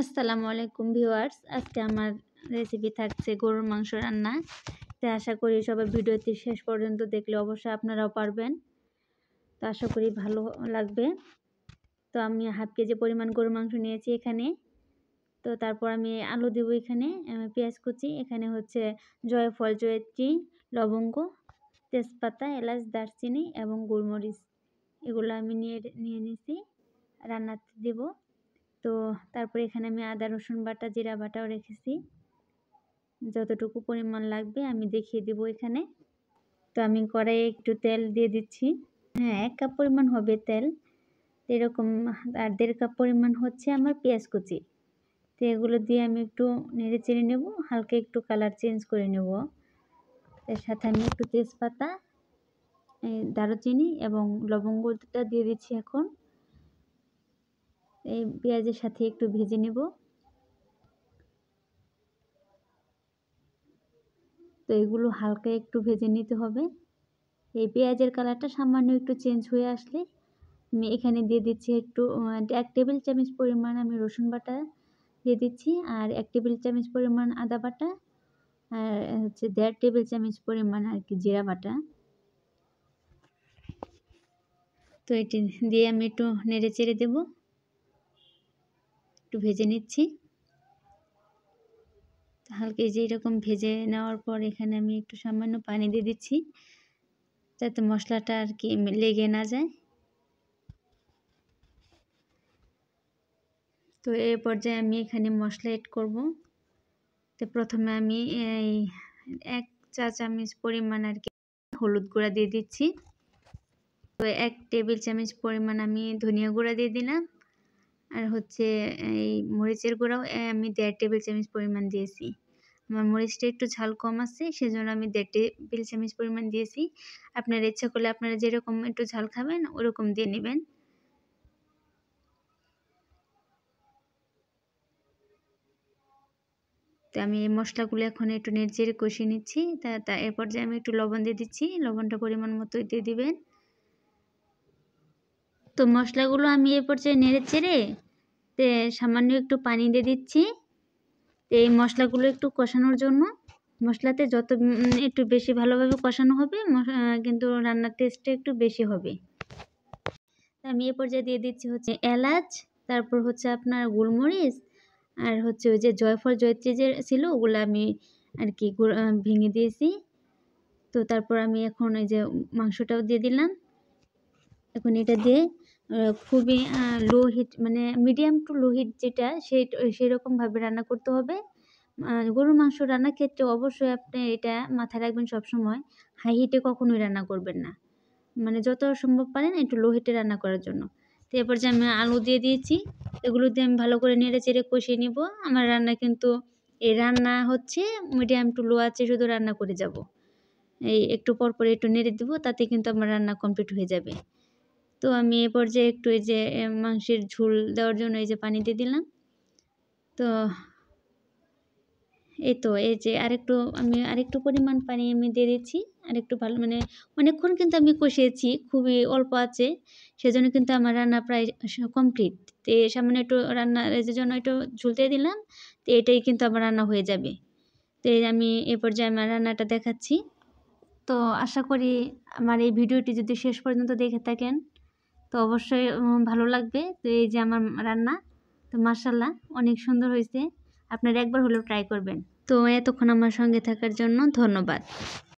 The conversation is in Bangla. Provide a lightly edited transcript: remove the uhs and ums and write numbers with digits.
আসসালামু আলাইকুম ভিউয়ার্স, আজকে আমার রেসিপি থাকছে গরুর মাংস রান্না। তো আশা করি সবাই ভিডিওটি শেষ পর্যন্ত দেখলে অবশ্যই আপনারাও পারবেন। তো আশা করি ভালো লাগবে। তো আমি হাফ কেজি পরিমাণ গরুর মাংস নিয়েছি এখানে। তো তারপর আমি আলু দেব এখানে, পেঁয়াজ কুচি, এখানে হচ্ছে জয়ফল, জয়িত্রী, লবঙ্গ, তেজপাতা, এলাচ, দারচিনি এবং গোলমরিচ, এগুলো আমি নিয়ে নিয়েছি রান্নাতে দেব। তো তারপরে এখানে আমি আদা রসুন বাটা, জিরা বাটাও রেখেছি, যতটুকু পরিমাণ লাগবে আমি দেখিয়ে দেব এখানে। তো আমি কড়াইয়ে একটু তেল দিয়ে দিচ্ছি। হ্যাঁ, 1 কাপ পরিমাণ হবে তেল এরকম। আর 1.5 কাপ পরিমাণ হচ্ছে আমার পেঁয়াজ কুচি। তো এগুলো দিয়ে আমি একটু নেড়ে চেড়ে নেব, হালকা একটু কালার চেঞ্জ করে নেব। এর সাথে আমি একটু তেজপাতা, দারুচিনি এবং লবঙ্গটা দিয়ে দিচ্ছি এখন। এই পেঁয়াজের সাথে একটু ভেজে নেব। তো এগুলো হালকা একটু ভেজে নিতে হবে। এই পেঁয়াজের কালারটা সামান্য একটু চেঞ্জ হয়ে আসলে আমি এখানে দিয়ে দিচ্ছি একটু 1 টেবিল চামচ পরিমাণ আমি রসুন বাটা দিয়ে দিচ্ছি, আর 1 টেবিল চামচ পরিমাণ আদা বাটা, আর হচ্ছে 1.5 টেবিল চামচ পরিমাণ আর কি জিরা বাটা। তো এটি দিয়ে আমি একটু নেড়ে চেড়ে দেব, একটু ভেজে নিচ্ছি। হালকা এই যে এরকম ভেজে নেওয়ার পর এখানে আমি একটু সামান্য পানি দিয়ে দিচ্ছি, যাতে মশলাটা আর কি লেগে না যায়। তো এই পর্যায়ে আমি এখানে মশলা এড করব। তো প্রথমে আমি এই 1 চা চামচ পরিমাণ আর কি হলুদ গুঁড়া দিয়ে দিচ্ছি। তো 1 টেবিল চামচ পরিমাণ আমি ধনিয়া গুঁড়া দিয়ে দিলাম, আর হচ্ছে এই মরিচের গুঁড়াও আমি 1.5 টেবিল চামচ পরিমাণ দিয়েছি। আমার মরিচটা একটু ঝাল কম আছে, সেজন্য আমি 1.5 টেবিল চামচ পরিমাণ দিয়েছি। আপনারা ইচ্ছা করলে আপনারা যেরকম একটু ঝাল খাবেন ওরকম দিয়ে নেবেন। তো আমি এই মশলাগুলো এখন একটু নেড়েচেড়ে কষিয়ে নিচ্ছি। তা এর পর্যায়ে আমি একটু লবণ দিয়ে দিচ্ছি, লবণটা পরিমাণ মতো দিয়ে দিবেন। তো মশলাগুলো আমি এই পর্যায়ে নেড়েচেড়ে সামান্য একটু পানি দিয়ে দিচ্ছি। এই মশলাগুলো একটু কষানোর জন্য, মশলাতে যত একটু বেশি ভালোভাবে কষানো হবে কিন্তু রান্নার টেস্টটা একটু বেশি হবে। আমি এই পর্যায়ে দিয়ে দিচ্ছি হচ্ছে এলাচ, তারপর হচ্ছে আপনার গোলমরিচ, আর হচ্ছে ওই যে জয়ফল, জয়িত্রী যে ছিল ওগুলো আমি আর কি ভেঙে দিয়েছি। তো তারপর আমি এখন ওই যে মাংসটাও দিয়ে দিলাম। এখন এটা দিয়ে খুবই লো হিট, মানে মিডিয়াম টু লো হিট যেটা সেরকমভাবে রান্না করতে হবে। গরুর মাংস রান্নার ক্ষেত্রে অবশ্যই আপনি এটা মাথায় রাখবেন সবসময়, হাই হিটে কখনোই রান্না করবেন না। মানে যত সম্ভব পারেন একটু লো হিটে রান্না করার জন্য। তো এরপর যে আমি আলু দিয়ে দিয়েছি, এগুলো দিয়ে আমি ভালো করে নেড়ে চেড়ে কষিয়ে নিব। আমার রান্না কিন্তু এই রান্না হচ্ছে মিডিয়াম টু লো আছে, শুধু রান্না করে যাব। এই একটু পর পর একটু নেড়ে দেবো, তাতে কিন্তু আমার রান্না কমপ্লিট হয়ে যাবে। তো আমি এ পর্যায়ে একটু এই যে মাংসের ঝোল দেওয়ার জন্য এই যে পানি দিয়ে দিলাম। তো এই তো এই যে আরেকটু পরিমাণ পানি আমি দিয়ে দিচ্ছি। আরেকটু ভালো, মানে অনেকক্ষণ কিন্তু আমি কষিয়েছি, খুবই অল্প আছে, সেজন্য কিন্তু আমার রান্না প্রায় কমপ্লিট। তো সামান্য একটু রান্নার জন্য একটু ঝোল দিয়ে দিলাম, তো এটাই কিন্তু আমার রান্না হয়ে যাবে। তো আমি এ পর্যায়ে আমার রান্নাটা দেখাচ্ছি। তো আশা করি আমার এই ভিডিওটি যদি শেষ পর্যন্ত দেখে থাকেন তো অবশ্যই ভালো লাগবে। তো এই যে আমার রান্না, তো মাশাআল্লাহ অনেক সুন্দর হয়েছে। আপনারা একবার হলেও ট্রাই করবেন। তো এতক্ষণ আমার সঙ্গে থাকার জন্য ধন্যবাদ।